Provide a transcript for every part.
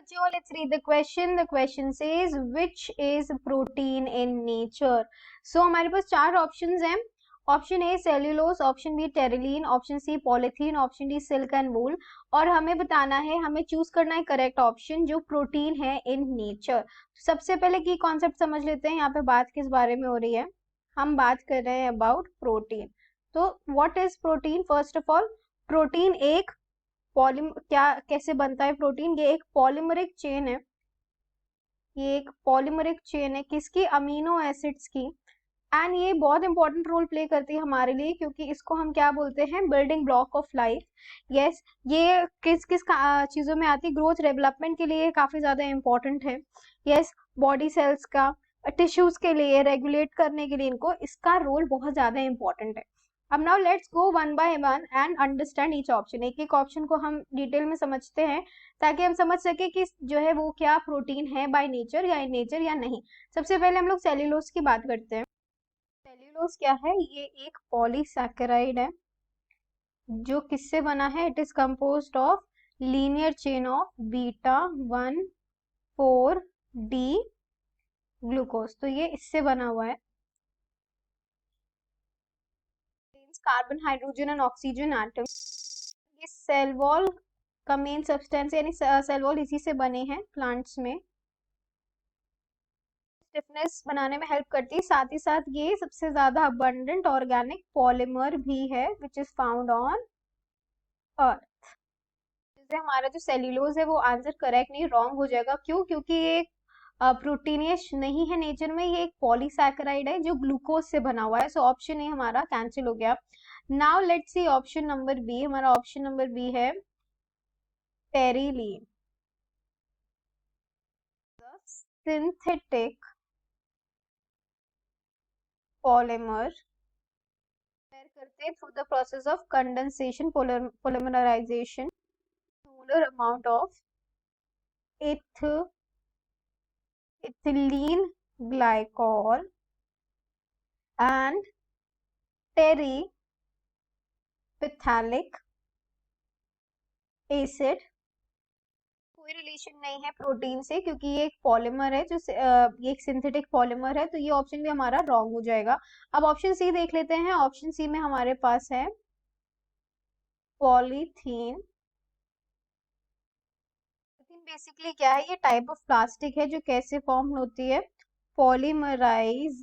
बच्चों, let's read the question. The question says which is protein in nature. So हमारे पास चार options हैं. Option A cellulose, option B terylene, option C polythene, option D silk and wool. और हमें बताना है, हमें choose करना है करेक्ट ऑप्शन जो प्रोटीन है इन नेचर. सबसे पहले की कॉन्सेप्ट समझ लेते हैं. यहाँ पे बात किस बारे में हो रही है? हम बात कर रहे हैं अबाउट प्रोटीन. तो what is protein? First of all, protein एक क्या कैसे बनता है प्रोटीन? ये एक पॉलीमरिक चेन है. ये एक पॉलीमरिक चेन है किसकी? अमीनो एसिड्स की. एंड ये बहुत इंपॉर्टेंट रोल प्ले करती है हमारे लिए, क्योंकि इसको हम क्या बोलते हैं? Building block of life. Yes, ये किस किस चीजों में आती है? ग्रोथ डेवलपमेंट के लिए काफी ज्यादा इंपॉर्टेंट है. यस, बॉडी सेल्स का, टिश्यूज के लिए, रेगुलेट करने के लिए इनको इसका रोल बहुत ज्यादा इंपॉर्टेंट है. अब now let's go one by one and understand each option. एक एक ऑप्शन को हम डिटेल में समझते हैं ताकि हम समझ सके कि जो है वो क्या प्रोटीन है बाय नेचर या इन नेचर या नहीं. सबसे पहले हम लोग सेल्यूलोज की बात करते हैं. सेल्यूलोज क्या है? ये एक पॉलीसैकेराइड है जो किससे बना है? It is composed of linear chain of beta 1,4 D glucose. तो ये इससे बना हुआ है. Carbon, hydrogen and oxygen atom. ये सेल वॉल का मेन सब्सटेंस यानी सेल वॉल इसी से बने हैं प्लांट्स में. स्टिफनेस बनाने में हेल्प करती है. साथ ही साथ ये सबसे ज्यादा अबंडेंट ऑर्गेनिक पॉलीमर भी है which is found on earth. जैसे हमारा जो सेल्यूलोज है वो आंसर करेक्ट नहीं, रॉन्ग हो जाएगा. क्यों? क्योंकि ये प्रोटीनियस नहीं है नेचर में. ये एक पॉलीसैकेराइड है जो ग्लूकोज से बना हुआ है. सो ऑप्शन ए हमारा कैंसिल हो गया. Now let's see option number B. हमारा ऑप्शन नंबर बी है टेरिलीन. सिंथेटिक पॉलीमर तैयार करते हैं through the process of condensation, polymerisation, molar amount of ethylene glycol and terephthalic acid. कोई रिलेशन नहीं है प्रोटीन से क्योंकि ये एक पॉलीमर है जो ये एक सिंथेटिक पॉलीमर है. तो ये ऑप्शन भी हमारा रॉन्ग हो जाएगा. अब ऑप्शन सी देख लेते हैं. ऑप्शन सी में हमारे पास है पॉलीथीन. बेसिकली क्या है? ये टाइप ऑफ प्लास्टिक है जो कैसे फॉर्म होती है? पॉलीमराइजेशन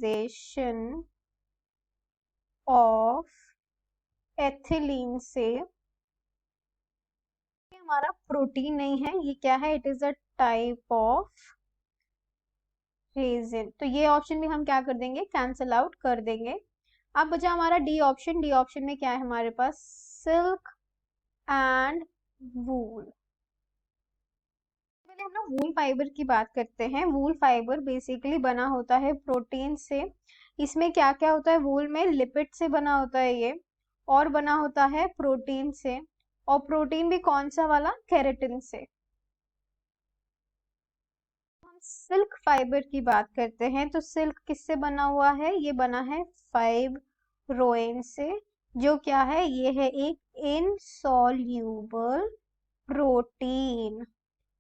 ऑफ एथिलीन से. ये हमारा प्रोटीन नहीं है, ये क्या है? It is a type of resin. तो ये ऑप्शन भी हम क्या कर देंगे? कैंसल आउट कर देंगे. अब बचा हमारा डी ऑप्शन. डी ऑप्शन में क्या है हमारे पास? सिल्क एंड वूल. हम लोग वूल फाइबर की बात करते हैं. वूल फाइबर बेसिकली बना होता है प्रोटीन से. इसमें क्या क्या होता है? वूल में लिपिड से बना होता है ये, और बना होता है प्रोटीन से. और प्रोटीन भी कौन सा वाला? केराटिन से. हम सिल्क फाइबर की बात करते हैं. तो सिल्क किससे बना हुआ है? ये बना है फाइब्रोइन से, जो क्या है? ये है एक इनसॉल्यूबल प्रोटीन.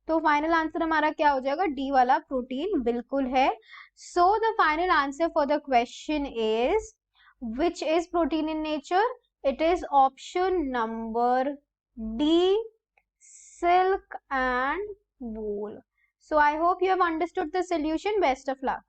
तो फाइनल आंसर हमारा क्या हो जाएगा? डी वाला प्रोटीन बिल्कुल है. So the final answer for the question is which is protein in nature? It is option number D, silk and wool. So I hope you have understood the solution. Best of luck.